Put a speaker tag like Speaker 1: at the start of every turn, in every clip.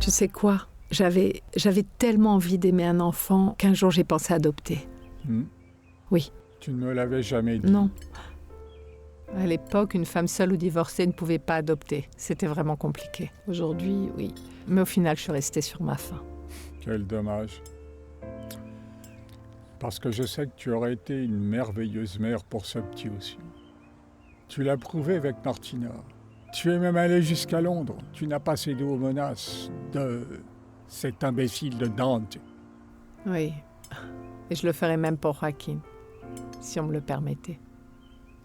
Speaker 1: Tu sais quoi? J'avais tellement envie d'aimer un enfant qu'un jour j'ai pensé adopter. Oui.
Speaker 2: Tu ne me l'avais jamais dit.
Speaker 1: Non. À l'époque, une femme seule ou divorcée ne pouvait pas adopter. C'était vraiment compliqué. Aujourd'hui, oui. Mais au final, je suis restée sur ma faim.
Speaker 2: Quel dommage. Parce que je sais que tu aurais été une merveilleuse mère pour ce petit aussi. Tu l'as prouvé avec Martina. Tu es même allé jusqu'à Londres. Tu n'as pas cédé aux menaces de cet imbécile de Dante.
Speaker 1: Oui. Et je le ferais même pour Joaquin, si on me le permettait.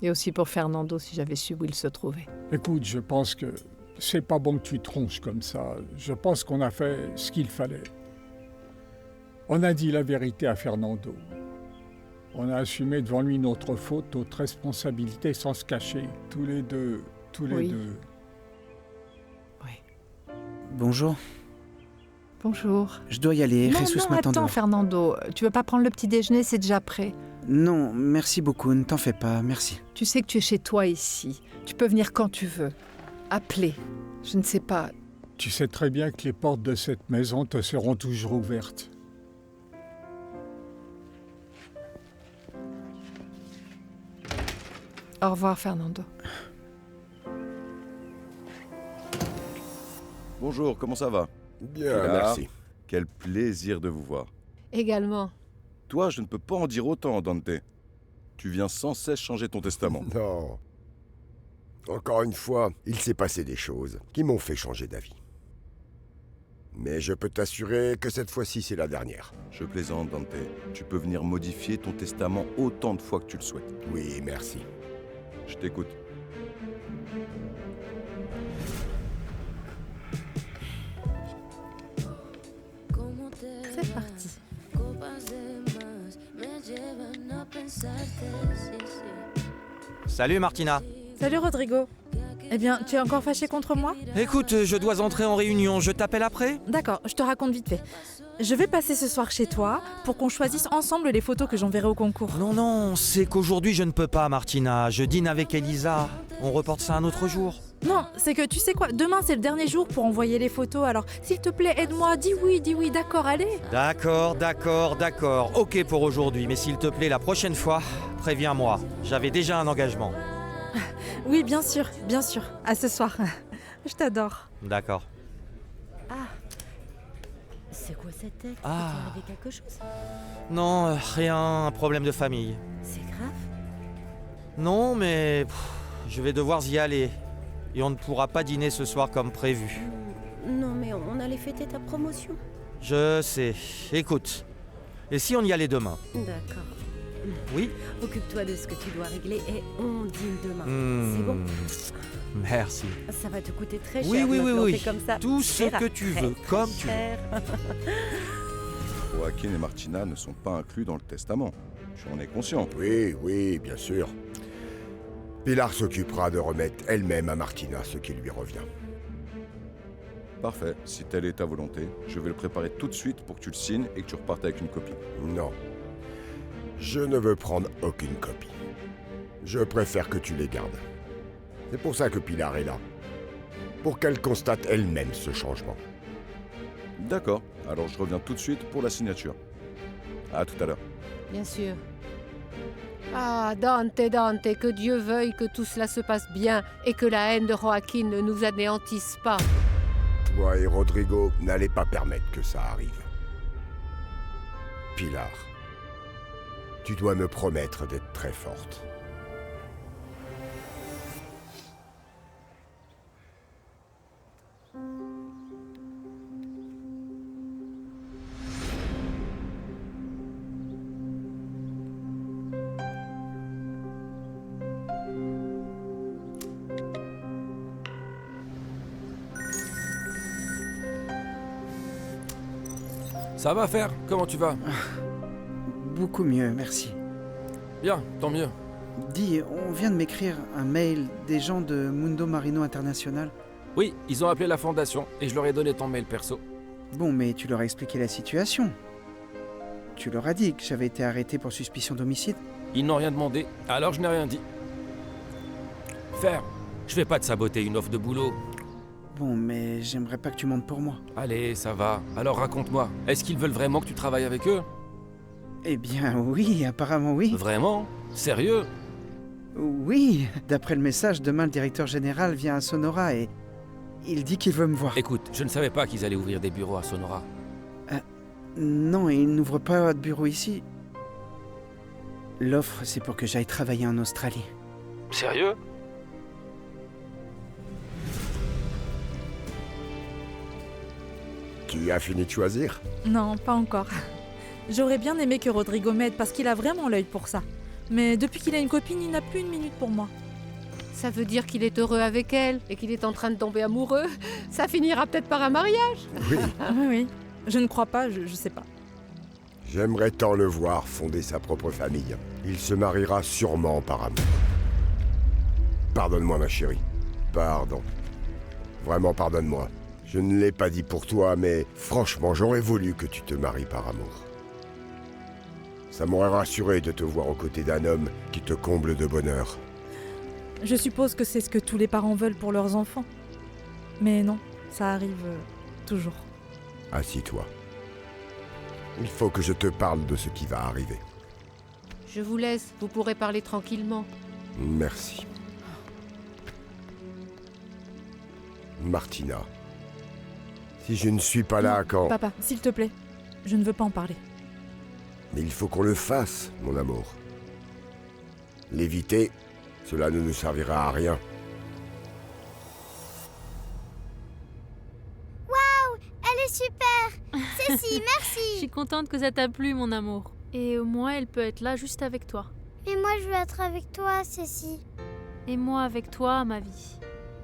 Speaker 1: Et aussi pour Fernando, si j'avais su où il se trouvait.
Speaker 2: Écoute, je pense que c'est pas bon que tu tronches comme ça. Je pense qu'on a fait ce qu'il fallait. On a dit la vérité à Fernando. On a assumé devant lui notre faute, notre responsabilité sans se cacher. Tous les deux.
Speaker 1: Oui.
Speaker 3: Bonjour.
Speaker 1: Bonjour.
Speaker 3: Je dois y aller, Jesus m'attend
Speaker 1: attends
Speaker 3: dehors.
Speaker 1: Fernando. Tu veux pas prendre le petit déjeuner, c'est déjà prêt.
Speaker 3: Non, merci beaucoup, ne t'en fais pas, merci.
Speaker 1: Tu sais que tu es chez toi ici. Tu peux venir quand tu veux. Appeler. Je ne sais pas.
Speaker 2: Tu sais très bien que les portes de cette maison te seront toujours ouvertes.
Speaker 1: Au revoir Fernando.
Speaker 4: Bonjour, comment ça va?
Speaker 5: Bien,
Speaker 4: Pilar,
Speaker 5: merci.
Speaker 4: Quel plaisir de vous voir.
Speaker 6: Également.
Speaker 4: Toi, je ne peux pas en dire autant, Dante. Tu viens sans cesse changer ton testament.
Speaker 5: Non. Encore une fois, il s'est passé des choses qui m'ont fait changer d'avis. Mais je peux t'assurer que cette fois-ci, c'est la dernière.
Speaker 4: Je plaisante, Dante. Tu peux venir modifier ton testament autant de fois que tu le souhaites.
Speaker 5: Oui, merci.
Speaker 4: Je t'écoute.
Speaker 6: C'est parti.
Speaker 7: Salut Martina.
Speaker 8: Salut Rodrigo. Eh bien, tu es encore fâché contre moi?
Speaker 7: Écoute, je dois entrer en réunion, je t'appelle après?
Speaker 8: D'accord, je te raconte vite fait. Je vais passer ce soir chez toi pour qu'on choisisse ensemble les photos que j'enverrai au concours.
Speaker 7: Non, c'est qu'aujourd'hui je ne peux pas Martina, je dîne avec Elisa. On reporte ça un autre jour.
Speaker 8: Non, c'est que tu sais quoi, demain c'est le dernier jour pour envoyer les photos, alors s'il te plaît, aide-moi, dis oui, d'accord, allez.
Speaker 7: D'accord. Ok pour aujourd'hui, mais s'il te plaît, la prochaine fois, préviens-moi. J'avais déjà un engagement.
Speaker 8: Oui, bien sûr, à ce soir. Je t'adore.
Speaker 7: D'accord.
Speaker 6: C'est quoi cette tête?
Speaker 7: Ah.
Speaker 6: Il t'est arrivé quelque chose?
Speaker 7: Non, rien, un problème de famille.
Speaker 6: C'est grave?
Speaker 7: Non, mais je vais devoir y aller. Et on ne pourra pas dîner ce soir comme prévu.
Speaker 6: Non, mais on allait fêter ta promotion.
Speaker 7: Je sais. Écoute, et si on y allait demain?
Speaker 6: D'accord.
Speaker 7: Oui?
Speaker 6: Occupe-toi de ce que tu dois régler et on dîne demain. C'est bon?
Speaker 7: Merci.
Speaker 6: Ça va te coûter très cher.
Speaker 7: Oui,
Speaker 6: de me planter
Speaker 7: oui.
Speaker 6: Comme ça.
Speaker 7: Tout ce que tu veux, comme tu veux.
Speaker 4: Joaquin et Martina ne sont pas inclus dans le testament. Tu en es conscient.
Speaker 5: Oui, bien sûr. Pilar s'occupera de remettre elle-même à Martina ce qui lui revient.
Speaker 4: Parfait. Si telle est ta volonté, je vais le préparer tout de suite pour que tu le signes et que tu repartes avec une copie.
Speaker 5: Non. Je ne veux prendre aucune copie. Je préfère que tu les gardes. C'est pour ça que Pilar est là. Pour qu'elle constate elle-même ce changement.
Speaker 4: D'accord. Alors je reviens tout de suite pour la signature. À tout à l'heure.
Speaker 6: Bien sûr. Ah, Dante, que Dieu veuille que tout cela se passe bien et que la haine de Joaquin ne nous anéantisse pas.
Speaker 5: Toi et Rodrigo n'allez pas permettre que ça arrive. Pilar, tu dois me promettre d'être très forte.
Speaker 9: Ça va faire? Comment tu vas?
Speaker 3: Beaucoup mieux, merci.
Speaker 9: Bien, tant mieux.
Speaker 3: Dis, on vient de m'écrire un mail des gens de Mundo Marino International.
Speaker 9: Oui, ils ont appelé la fondation et je leur ai donné ton mail perso.
Speaker 3: Bon, mais tu leur as expliqué la situation. Tu leur as dit que j'avais été arrêté pour suspicion d'homicide.
Speaker 9: Ils n'ont rien demandé, alors je n'ai rien dit. Faire, je vais pas te saboter une offre de boulot.
Speaker 3: Bon, mais j'aimerais pas que tu montes pour moi.
Speaker 9: Allez, ça va. Alors raconte-moi, est-ce qu'ils veulent vraiment que tu travailles avec eux?
Speaker 3: Eh bien oui, apparemment oui.
Speaker 9: Vraiment? Sérieux?
Speaker 3: Oui, d'après le message, demain le directeur général vient à Sonora et il dit qu'il veut me voir.
Speaker 9: Écoute, je ne savais pas qu'ils allaient ouvrir des bureaux à Sonora.
Speaker 3: Non, il n'ouvre pas de bureau ici. L'offre, c'est pour que j'aille travailler en Australie.
Speaker 9: Sérieux?
Speaker 5: Tu as fini de choisir?
Speaker 8: Non, pas encore. J'aurais bien aimé que Rodrigo m'aide parce qu'il a vraiment l'œil pour ça. Mais depuis qu'il a une copine, il n'a plus une minute pour moi.
Speaker 6: Ça veut dire qu'il est heureux avec elle et qu'il est en train de tomber amoureux. Ça finira peut-être par un mariage.
Speaker 5: Oui.
Speaker 8: Oui. Je ne crois pas, je sais pas.
Speaker 5: J'aimerais tant le voir fonder sa propre famille. Il se mariera sûrement par amour. Pardonne-moi, ma chérie. Pardon. Vraiment, pardonne-moi. Je ne l'ai pas dit pour toi, mais franchement, j'aurais voulu que tu te maries par amour. Ça m'aurait rassuré de te voir aux côtés d'un homme qui te comble de bonheur.
Speaker 8: Je suppose que c'est ce que tous les parents veulent pour leurs enfants. Mais non, ça arrive toujours.
Speaker 5: Assis-toi. Il faut que je te parle de ce qui va arriver.
Speaker 6: Je vous laisse, vous pourrez parler tranquillement.
Speaker 5: Merci. Martina. Si je ne suis pas là quand...
Speaker 8: Papa, s'il te plaît, je ne veux pas en parler.
Speaker 5: Mais il faut qu'on le fasse, mon amour. L'éviter, cela ne nous servira à rien.
Speaker 10: Elle est super. Cécile, merci.
Speaker 11: Je suis contente que ça t'a plu, mon amour. Et au moins, elle peut être là juste avec toi.
Speaker 10: Mais moi, je veux être avec toi, Cécile.
Speaker 11: Et moi avec toi, ma vie.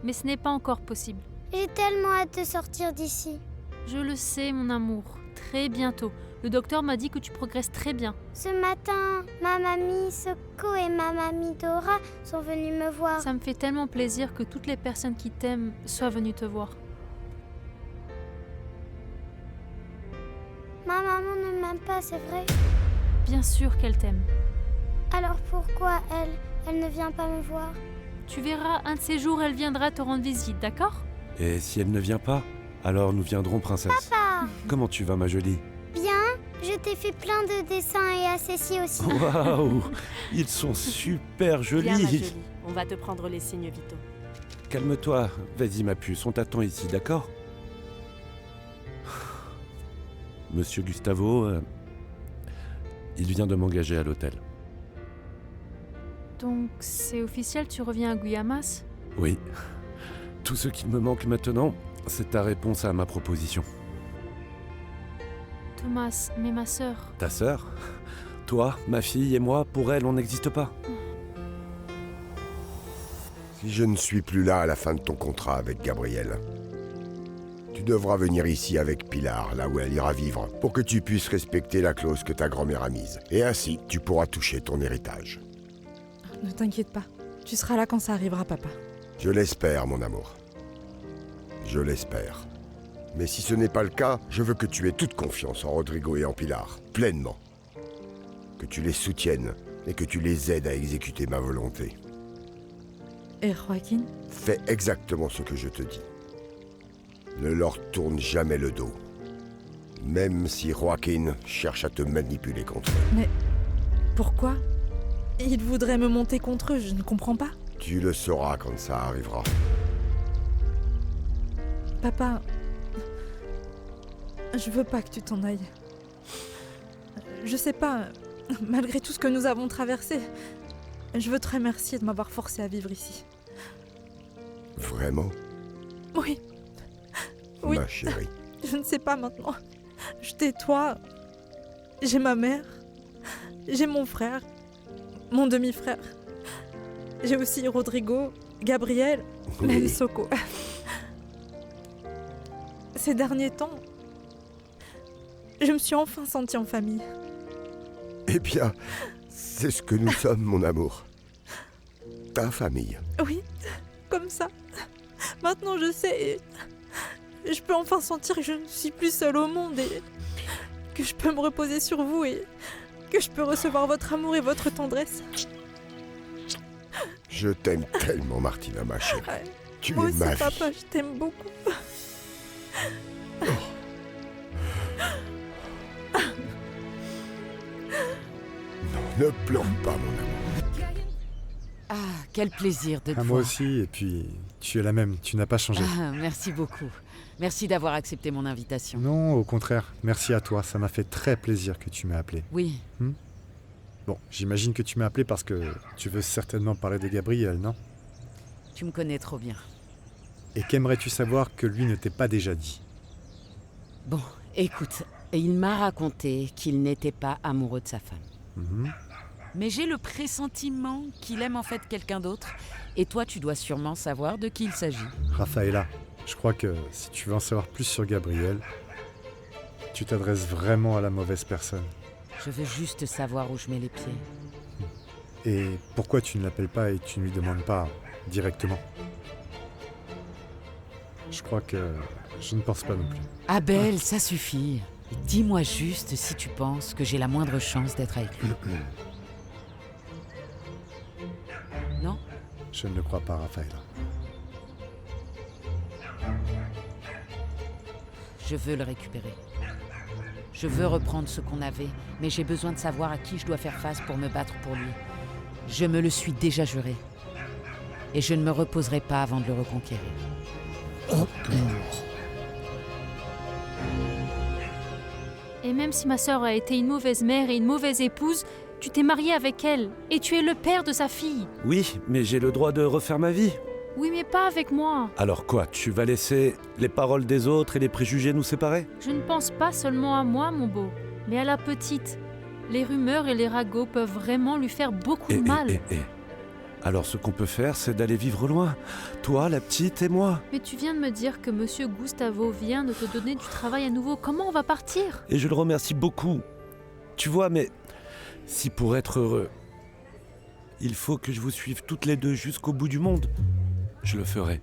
Speaker 11: Mais ce n'est pas encore possible.
Speaker 10: J'ai tellement hâte de sortir d'ici.
Speaker 11: Je le sais, mon amour. Très bientôt. Le docteur m'a dit que tu progresses très bien.
Speaker 10: Ce matin, ma mamie Soko et ma mamie Dora sont venues me voir.
Speaker 11: Ça me fait tellement plaisir que toutes les personnes qui t'aiment soient venues te voir.
Speaker 10: Ma maman ne m'aime pas, c'est vrai?
Speaker 11: Bien sûr qu'elle t'aime.
Speaker 10: Alors pourquoi elle ne vient pas me voir?
Speaker 11: Tu verras, un de ces jours, elle viendra te rendre visite, d'accord?
Speaker 12: Et si elle ne vient pas, alors nous viendrons, princesse.
Speaker 10: Papa!
Speaker 12: Comment tu vas, ma jolie?
Speaker 10: Bien, je t'ai fait plein de dessins et à Cécile aussi.
Speaker 12: Waouh! Ils sont super jolis!
Speaker 13: Viens, ma jolie, on va te prendre les signes vitaux.
Speaker 12: Calme-toi, vas-y ma puce, on t'attend ici, d'accord? Monsieur Gustavo, il vient de m'engager à l'hôtel.
Speaker 11: Donc, c'est officiel, tu reviens à Guyamas?
Speaker 12: Oui. Tout ce qui me manque maintenant, c'est ta réponse à ma proposition.
Speaker 11: Thomas, mais ma sœur...
Speaker 12: Ta sœur? Toi, ma fille et moi, pour elle, on n'existe pas.
Speaker 5: Si je ne suis plus là à la fin de ton contrat avec Gabriel, tu devras venir ici avec Pilar, là où elle ira vivre, pour que tu puisses respecter la clause que ta grand-mère a mise. Et ainsi, tu pourras toucher ton héritage.
Speaker 8: Ne t'inquiète pas, tu seras là quand ça arrivera, papa.
Speaker 5: Je l'espère, mon amour. Je l'espère. Mais si ce n'est pas le cas, je veux que tu aies toute confiance en Rodrigo et en Pilar, pleinement. Que tu les soutiennes et que tu les aides à exécuter ma volonté.
Speaker 8: Et Joaquin?
Speaker 5: Fais exactement ce que je te dis. Ne leur tourne jamais le dos. Même si Joaquin cherche à te manipuler contre eux.
Speaker 8: Mais pourquoi? Ils voudraient me monter contre eux, je ne comprends pas.
Speaker 5: Tu le sauras quand ça arrivera.
Speaker 8: Papa, je veux pas que tu t'en ailles. Je sais pas, malgré tout ce que nous avons traversé, je veux te remercier de m'avoir forcé à vivre ici.
Speaker 5: Vraiment?
Speaker 8: Oui. Oui.
Speaker 5: Ma chérie.
Speaker 8: Je ne sais pas maintenant. Je t'ai toi, j'ai ma mère, j'ai mon frère, mon demi-frère. J'ai aussi Rodrigo, Gabriel, même Soko. Ces derniers temps, je me suis enfin sentie en famille.
Speaker 5: Eh bien, c'est ce que nous sommes, mon amour. Ta famille.
Speaker 8: Oui, comme ça. Maintenant, je sais. Je peux enfin sentir que je ne suis plus seule au monde et que je peux me reposer sur vous et que je peux recevoir votre amour et votre tendresse.
Speaker 5: Je t'aime tellement, Martina, ma chérie. Tu
Speaker 8: Moi
Speaker 5: es
Speaker 8: aussi,
Speaker 5: ma vie.
Speaker 8: papa, je t'aime beaucoup.
Speaker 5: Non, ne pleure pas, mon amour.
Speaker 14: Ah, quel plaisir de te
Speaker 15: Ah,
Speaker 14: voir.
Speaker 15: moi aussi, et puis tu es la même, tu n'as pas changé.
Speaker 14: Ah, merci beaucoup. Merci d'avoir accepté mon invitation.
Speaker 15: Non, au contraire, merci à toi, ça m'a fait très plaisir que tu m'aies appelé.
Speaker 14: Oui.
Speaker 15: Bon, j'imagine que tu m'as appelé parce que tu veux certainement parler de Gabriel, non?
Speaker 14: Tu me connais trop bien.
Speaker 15: Et qu'aimerais-tu savoir que lui ne t'ait pas déjà dit?
Speaker 14: Bon, écoute, il m'a raconté qu'il n'était pas amoureux de sa femme.
Speaker 15: Mhm.
Speaker 14: Mais j'ai le pressentiment qu'il aime en fait quelqu'un d'autre. Et toi, tu dois sûrement savoir de qui il s'agit.
Speaker 15: Raphaëla, je crois que si tu veux en savoir plus sur Gabriel, tu t'adresses vraiment à la mauvaise personne.
Speaker 14: Je veux juste savoir où je mets les pieds.
Speaker 15: Et pourquoi tu ne l'appelles pas et tu ne lui demandes pas directement? Je crois que je ne pense pas non plus.
Speaker 14: Abel, ça suffit. Dis-moi juste si tu penses que j'ai la moindre chance d'être avec lui. Non?
Speaker 15: Je ne le crois pas, Raphaëla.
Speaker 14: Je veux le récupérer. Je veux reprendre ce qu'on avait, mais j'ai besoin de savoir à qui je dois faire face pour me battre pour lui. Je me le suis déjà juré. Et je ne me reposerai pas avant de le reconquérir.
Speaker 11: Et même si ma sœur a été une mauvaise mère et une mauvaise épouse, tu t'es marié avec elle et tu es le père de sa fille.
Speaker 12: Oui, mais j'ai le droit de refaire ma vie.
Speaker 11: Oui, mais pas avec moi.
Speaker 12: Alors quoi, tu vas laisser les paroles des autres et les préjugés nous séparer?
Speaker 11: Je ne pense pas seulement à moi, mon beau, mais à la petite. Les rumeurs et les ragots peuvent vraiment lui faire beaucoup de mal.
Speaker 12: Alors ce qu'on peut faire, c'est d'aller vivre loin. Toi, la petite et moi.
Speaker 11: Mais tu viens de me dire que Monsieur Gustavo vient de te donner du travail à nouveau. Comment on va partir?
Speaker 12: Et je le remercie beaucoup. Tu vois, mais si pour être heureux, il faut que je vous suive toutes les deux jusqu'au bout du monde, je le ferai.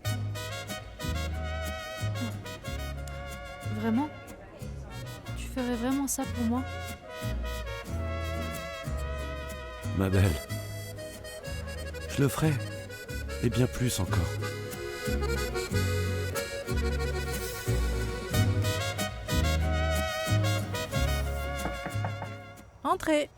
Speaker 11: Vraiment? Tu ferais vraiment ça pour moi?
Speaker 12: Ma belle, je le ferai. Et bien plus encore.
Speaker 8: Entrez.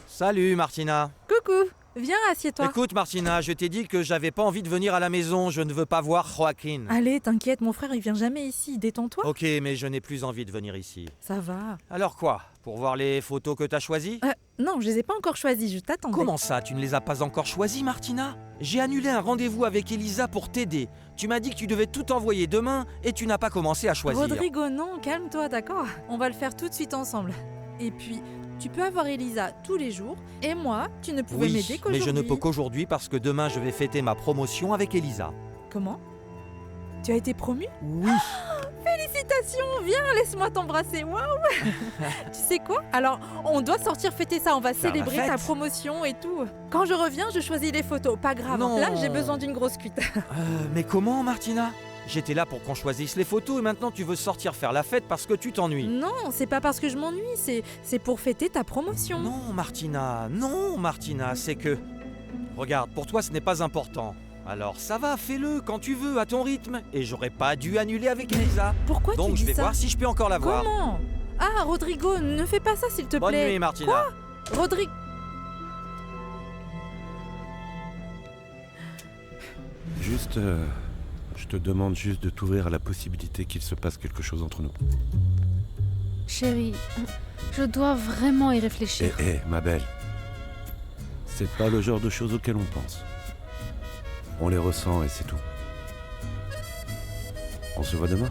Speaker 7: Salut Martina.
Speaker 8: Coucou. Viens, assieds-toi.
Speaker 7: Écoute Martina, je t'ai dit que j'avais pas envie de venir à la maison, je ne veux pas voir Joaquin.
Speaker 8: Allez, t'inquiète, mon frère, il vient jamais ici. Détends-toi.
Speaker 7: Ok, mais je n'ai plus envie de venir ici.
Speaker 8: Ça va.
Speaker 7: Alors quoi? Pour voir les photos que t'as choisies?
Speaker 8: Non, je les ai pas encore choisies, je t'attendais.
Speaker 7: Comment ça, tu ne les as pas encore choisies, Martina? J'ai annulé un rendez-vous avec Elisa pour t'aider. Tu m'as dit que tu devais tout envoyer demain et tu n'as pas commencé à choisir.
Speaker 8: Rodrigo, non, calme-toi, d'accord? On va le faire tout de suite ensemble. Et puis, tu peux avoir Elisa tous les jours, et moi, tu ne pouvais m'aider
Speaker 7: Oui,
Speaker 8: qu'aujourd'hui.
Speaker 7: mais je ne peux qu'aujourd'hui parce que demain je vais fêter ma promotion avec Elisa.
Speaker 8: Comment? Tu as été promu?
Speaker 7: Oui.
Speaker 8: Félicitations, viens, laisse-moi t'embrasser, waouh. Tu sais quoi? Alors, on doit sortir fêter ça, on va
Speaker 7: Faire la
Speaker 8: célébrer ta
Speaker 7: fête.
Speaker 8: promotion et tout. Quand je reviens, je choisis les photos, pas grave.
Speaker 7: Non.
Speaker 8: Là, j'ai besoin d'une grosse cuite.
Speaker 7: Mais comment, Martina? J'étais là pour qu'on choisisse les photos et maintenant tu veux sortir faire la fête parce que tu t'ennuies.
Speaker 8: Non, c'est pas parce que je m'ennuie, c'est pour fêter ta promotion.
Speaker 7: Non, Martina, c'est que... Regarde, pour toi ce n'est pas important. Alors ça va, fais-le quand tu veux, à ton rythme. Et j'aurais pas dû annuler avec Elisa.
Speaker 8: Pourquoi
Speaker 7: Donc
Speaker 8: tu dis
Speaker 7: je vais
Speaker 8: ça?
Speaker 7: voir si je peux encore la voir.
Speaker 8: Comment? Ah, Rodrigo, ne fais pas ça s'il te
Speaker 7: Bonne
Speaker 8: plaît.
Speaker 7: nuit, Martina.
Speaker 8: Quoi? Rodrigo...
Speaker 12: Juste, je te demande juste de t'ouvrir à la possibilité qu'il se passe quelque chose entre nous.
Speaker 11: Chérie, je dois vraiment y réfléchir.
Speaker 12: Ma belle, c'est pas le genre de choses auxquelles on pense. On les ressent et c'est tout. On se voit demain.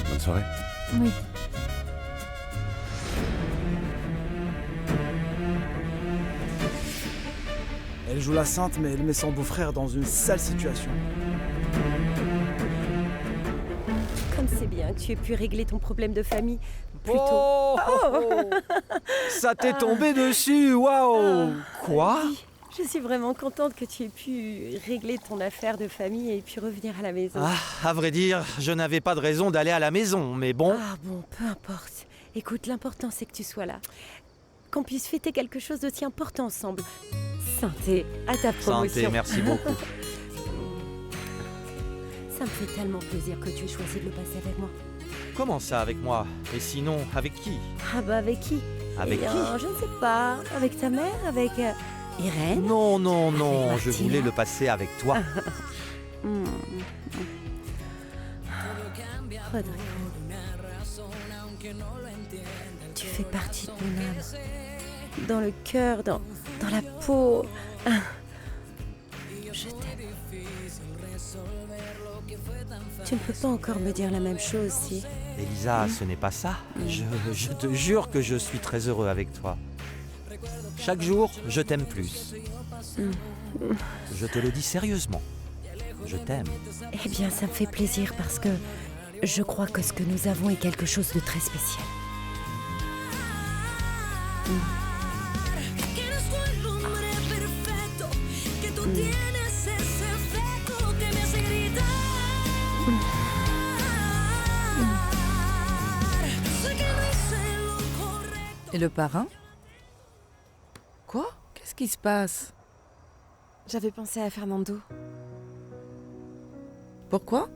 Speaker 12: Bonne soirée.
Speaker 11: Oui.
Speaker 16: Elle joue la sainte, mais elle met son beau-frère dans une sale situation.
Speaker 13: Comme c'est bien que tu aies pu régler ton problème de famille plus tôt.
Speaker 7: Oh, ça t'est tombé dessus, waouh. Quoi?
Speaker 13: Oui, je suis vraiment contente que tu aies pu régler ton affaire de famille et puis revenir à la maison.
Speaker 7: Ah, à vrai dire, je n'avais pas de raison d'aller à la maison, mais bon...
Speaker 13: Ah bon, peu importe. Écoute, l'important c'est que tu sois là. qu'on puisse fêter quelque chose d'aussi important ensemble. Santé, à ta promotion.
Speaker 7: Santé, merci beaucoup.
Speaker 13: Ça me fait tellement plaisir que tu aies choisi de le passer avec moi.
Speaker 7: Comment ça avec moi? Et sinon, avec qui?
Speaker 13: Ah bah avec qui?
Speaker 7: Avec qui?
Speaker 13: Je ne sais pas. Avec ta mère? Avec Irène?
Speaker 7: Non, non, non,
Speaker 13: Avec
Speaker 7: je
Speaker 13: Martina.
Speaker 7: voulais le passer avec toi.
Speaker 13: Rodrigo, tu fais partie de mon âme. Dans le cœur, dans la peau. Je t'aime. Tu ne peux pas encore me dire la même chose, si...
Speaker 7: Elisa, ce n'est pas ça. Je te jure que je suis très heureux avec toi. Chaque jour, je t'aime plus. Je te le dis sérieusement. Je t'aime.
Speaker 13: Eh bien, ça me fait plaisir parce que je crois que ce que nous avons est quelque chose de très spécial.
Speaker 17: Et le parrain? Quoi? Qu'est-ce qui se passe?
Speaker 18: J'avais pensé à Fernando.
Speaker 17: Pourquoi?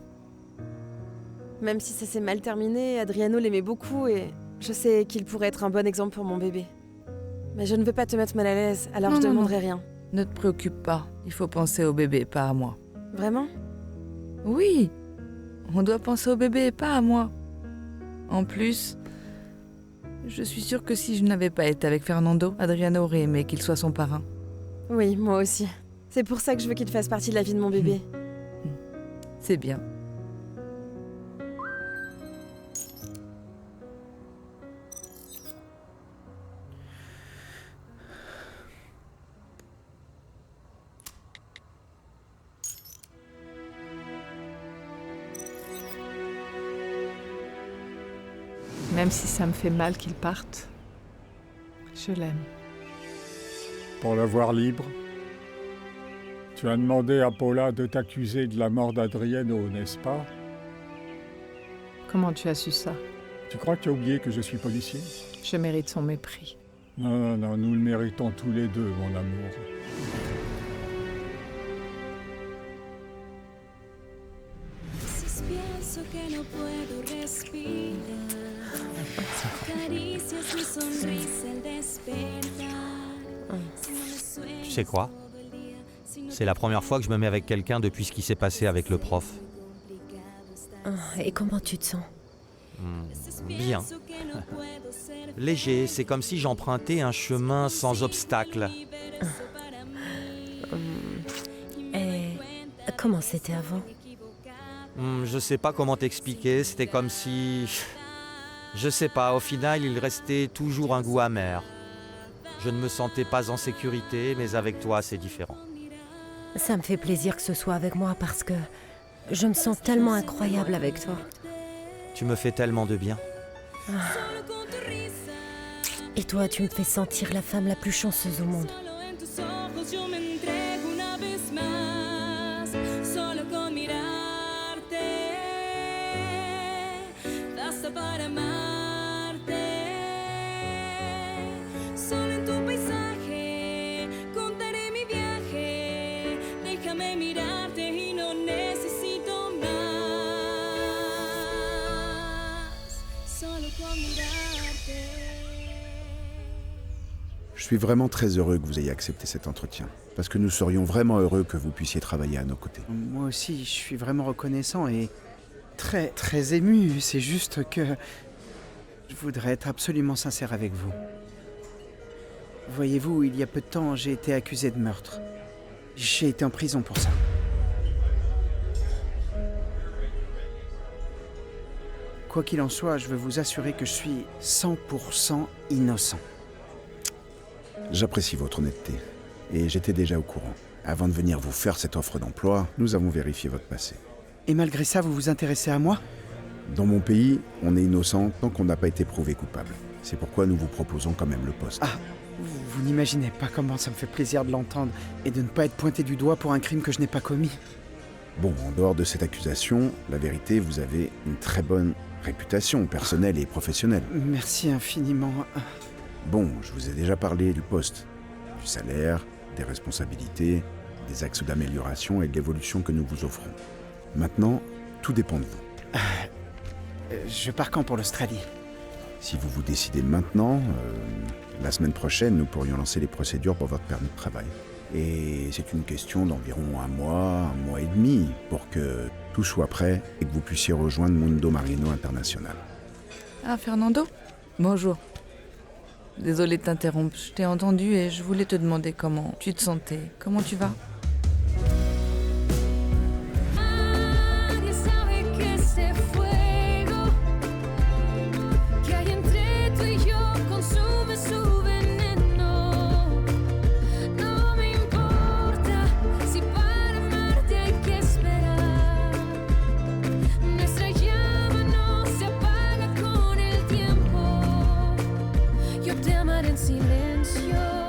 Speaker 18: Même si ça s'est mal terminé, Adriano l'aimait beaucoup et je sais qu'il pourrait être un bon exemple pour mon bébé. Mais je ne veux pas te mettre mal à l'aise, alors
Speaker 17: Non,
Speaker 18: je ne
Speaker 17: non,
Speaker 18: demanderai
Speaker 17: non.
Speaker 18: rien.
Speaker 17: Ne te préoccupe pas. Il faut penser au bébé, pas à moi.
Speaker 18: Vraiment?
Speaker 17: Oui. On doit penser au bébé, pas à moi. En plus, je suis sûre que si je n'avais pas été avec Fernando, Adriano aurait aimé qu'il soit son parrain.
Speaker 18: Oui, moi aussi. C'est pour ça que je veux qu'il fasse partie de la vie de mon bébé.
Speaker 17: C'est bien.
Speaker 1: Même si ça me fait mal qu'il parte, je l'aime.
Speaker 2: Pour le voir libre, tu as demandé à Paula de t'accuser de la mort d'Adriano, n'est-ce pas?
Speaker 1: Comment tu as su ça?
Speaker 2: Tu crois que tu as oublié que je suis policier?
Speaker 1: Je mérite son mépris.
Speaker 2: Non, non, non, nous le méritons tous les deux, mon amour.
Speaker 7: Tu sais quoi? C'est la première fois que je me mets avec quelqu'un depuis ce qui s'est passé avec le prof.
Speaker 13: Et comment tu te sens?
Speaker 7: Bien. Léger, c'est comme si j'empruntais un chemin sans obstacle.
Speaker 13: Et comment c'était avant?
Speaker 7: Je sais pas comment t'expliquer, c'était comme si... Je sais pas, au final, il restait toujours un goût amer. Je ne me sentais pas en sécurité, mais avec toi, c'est différent.
Speaker 13: Ça me fait plaisir que ce soit avec moi parce que je me sens tellement incroyable avec toi.
Speaker 7: Tu me fais tellement de bien.
Speaker 13: Et toi, tu me fais sentir la femme la plus chanceuse au monde.
Speaker 19: Je suis vraiment très heureux que vous ayez accepté cet entretien, parce que nous serions vraiment heureux que vous puissiez travailler à nos côtés.
Speaker 3: Moi aussi, je suis vraiment reconnaissant et très, très ému. C'est juste que je voudrais être absolument sincère avec vous. Voyez-vous, il y a peu de temps, j'ai été accusé de meurtre. J'ai été en prison pour ça. Quoi qu'il en soit, je veux vous assurer que je suis 100% innocent.
Speaker 19: J'apprécie votre honnêteté, et j'étais déjà au courant. Avant de venir vous faire cette offre d'emploi, nous avons vérifié votre passé.
Speaker 3: Et malgré ça, vous vous intéressez à moi?
Speaker 19: Dans mon pays, on est innocent tant qu'on n'a pas été prouvé coupable. C'est pourquoi nous vous proposons quand même le poste.
Speaker 3: Ah, vous n'imaginez pas comment ça me fait plaisir de l'entendre et de ne pas être pointé du doigt pour un crime que je n'ai pas commis.
Speaker 19: Bon, en dehors de cette accusation, la vérité, vous avez une très bonne réputation personnelle et professionnelle.
Speaker 3: Merci infiniment.
Speaker 19: Bon, je vous ai déjà parlé du poste, du salaire, des responsabilités, des axes d'amélioration et de l'évolution que nous vous offrons. Maintenant, tout dépend de vous.
Speaker 3: Je pars quand pour l'Australie?
Speaker 19: Si vous vous décidez maintenant, la semaine prochaine, nous pourrions lancer les procédures pour votre permis de travail. Et c'est une question d'environ un mois et demi, pour que tout soit prêt et que vous puissiez rejoindre Mundo Marino International.
Speaker 17: Ah, Fernando? Bonjour. Désolée de t'interrompre, je t'ai entendu et je voulais te demander comment tu te sentais. Comment tu vas?
Speaker 20: Yo te amaré en silencio.